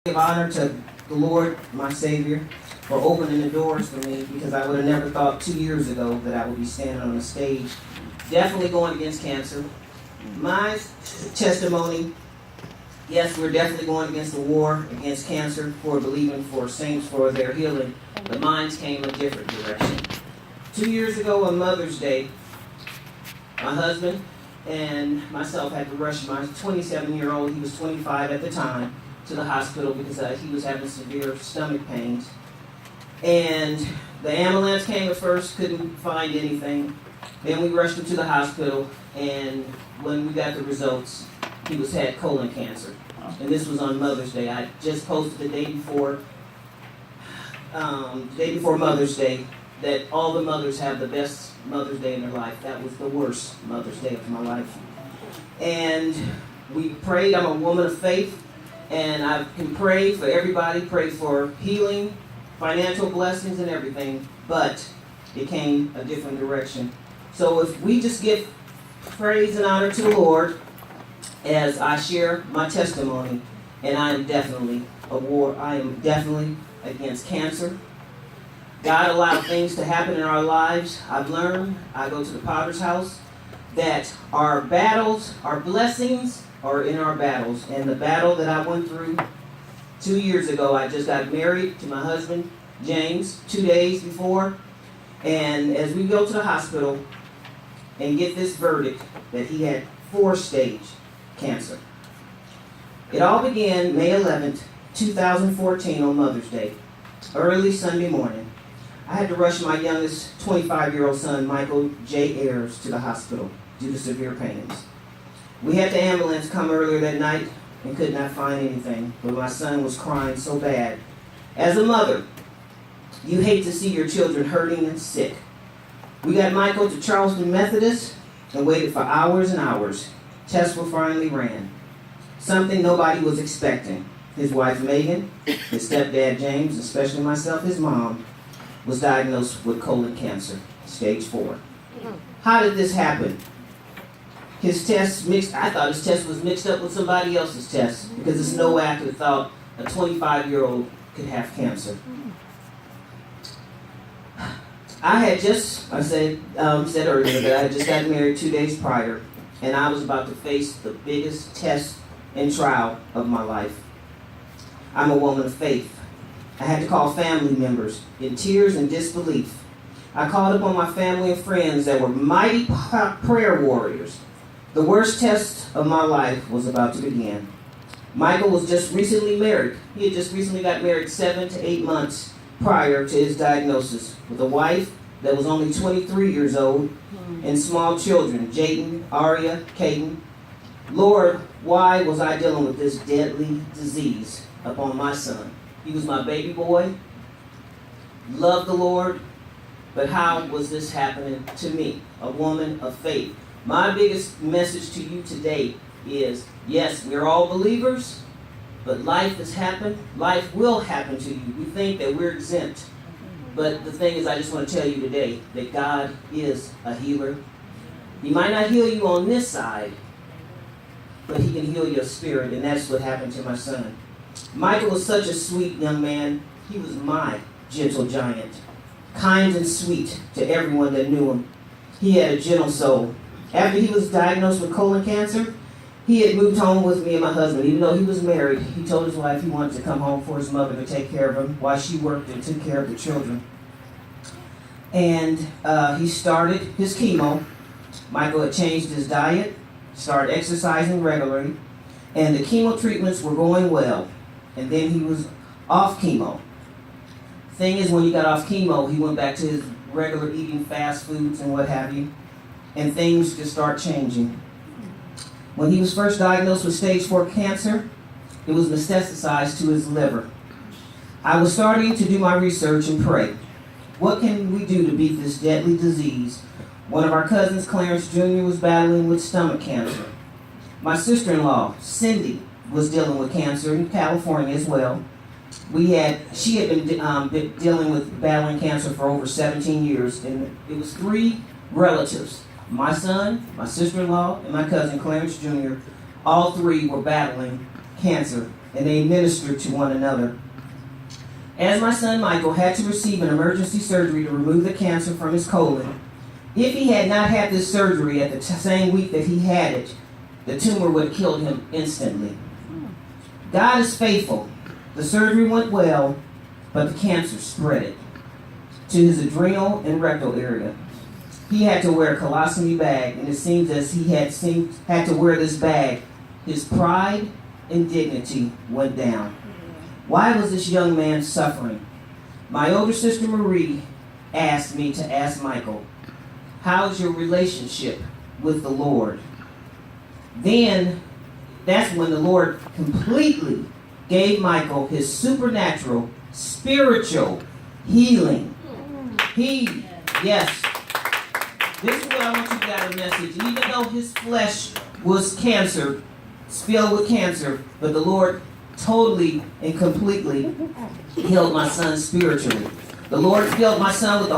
Give honor to the Lord, my Savior, for opening the doors for me, because I would have never thought 2 years ago that I would be standing on a stage, definitely going against cancer. My testimony, yes, we're definitely going against the war against cancer, for believing for saints for their healing, but mine came a different direction. 2 years ago on Mother's Day, my husband and myself had to rush my 27-year-old, he was 25 at the time, to the hospital because he was having severe stomach pains. And the ambulance came at first, couldn't find anything. Then we rushed him to the hospital, and when we got the results, he had colon cancer. And this was on Mother's Day. I just posted the day before Mother's Day that all the mothers have the best Mother's Day in their life. That was the worst Mother's Day of my life. And we prayed. I'm a woman of faith. And I can pray for everybody, pray for healing, financial blessings, and everything. But it came a different direction. So if we just give praise and honor to the Lord as I share my testimony, and I am definitely against cancer. God allowed things to happen in our lives. I've learned, I go to the Potter's house, that our battles, our blessings, are in our battles. And the battle that I went through 2 years ago, I just got married to my husband, James, 2 days before. And as we go to the hospital and get this verdict that he had 4-stage cancer. It all began May 11th, 2014 on Mother's Day, early Sunday morning. I had to rush my youngest 25-year-old son, Michael J. Ayers, to the hospital due to severe pains. We had the ambulance come earlier that night and could not find anything, but my son was crying so bad. As a mother, you hate to see your children hurting and sick. We got Michael to Charleston Methodist and waited for hours and hours. Tests were finally ran. Something nobody was expecting. His wife Megan, his stepdad James, especially myself, his mom, was diagnosed with colon cancer, stage 4. How did this happen? His test I thought his test was mixed up with somebody else's test, because there's no way I could have thought a 25-year-old could have cancer. I said earlier that I had just gotten married 2 days prior, and I was about to face the biggest test and trial of my life. I'm a woman of faith. I had to call family members in tears and disbelief. I called upon my family and friends that were mighty prayer warriors. The worst test of my life was about to begin. Michael was just recently married. He had just recently got married 7 to 8 months prior to his diagnosis, with a wife that was only 23 years old and small children, Jayden, Aria, Caden. Lord, why was I dealing with this deadly disease upon my son? He was my baby boy, loved the Lord, but how was this happening to me, a woman of faith? My biggest message to you today is, yes, we're all believers, but life will happen to you. We think that we're exempt. But the thing is, I just want to tell you today that God is a healer. He might not heal you on this side, but he can heal your spirit, and that's what happened to my son. Michael was such a sweet young man. He was my gentle giant, kind and sweet to everyone that knew him. He had a gentle soul. After he was diagnosed with colon cancer, he had moved home with me and my husband. Even though he was married, he told his wife he wanted to come home for his mother to take care of him while she worked and took care of the children. And he started his chemo. Michael had changed his diet, started exercising regularly, and the chemo treatments were going well. And then he was off chemo. Thing is, when he got off chemo, he went back to his regular eating fast foods and what have you. And things just start changing. When he was first diagnosed with stage 4 cancer, it was metastasized to his liver. I was starting to do my research and pray. What can we do to beat this deadly disease? One of our cousins, Clarence Jr., was battling with stomach cancer. My sister-in-law, Cindy, was dealing with cancer in California as well. She had been dealing with battling cancer for over 17 years, and it was 3 relatives. My son, my sister-in-law, and my cousin, Clarence Jr., all 3 were battling cancer and they ministered to one another. As my son Michael had to receive an emergency surgery to remove the cancer from his colon, if he had not had this surgery at the same week that he had it, the tumor would have killed him instantly. God is faithful. The surgery went well, but the cancer spread it to his adrenal and rectal area. He had to wear a colostomy bag, and it seems as he had to wear this bag, his pride and dignity went down. Why was this young man suffering? My older sister Marie asked me to ask Michael, how's your relationship with the Lord? Then, that's when the Lord completely gave Michael his supernatural, spiritual healing. Yes. This is what I want you to get out of the message. Even though his flesh was cancer, filled with cancer, but the Lord totally and completely healed my son spiritually. The Lord filled my son with the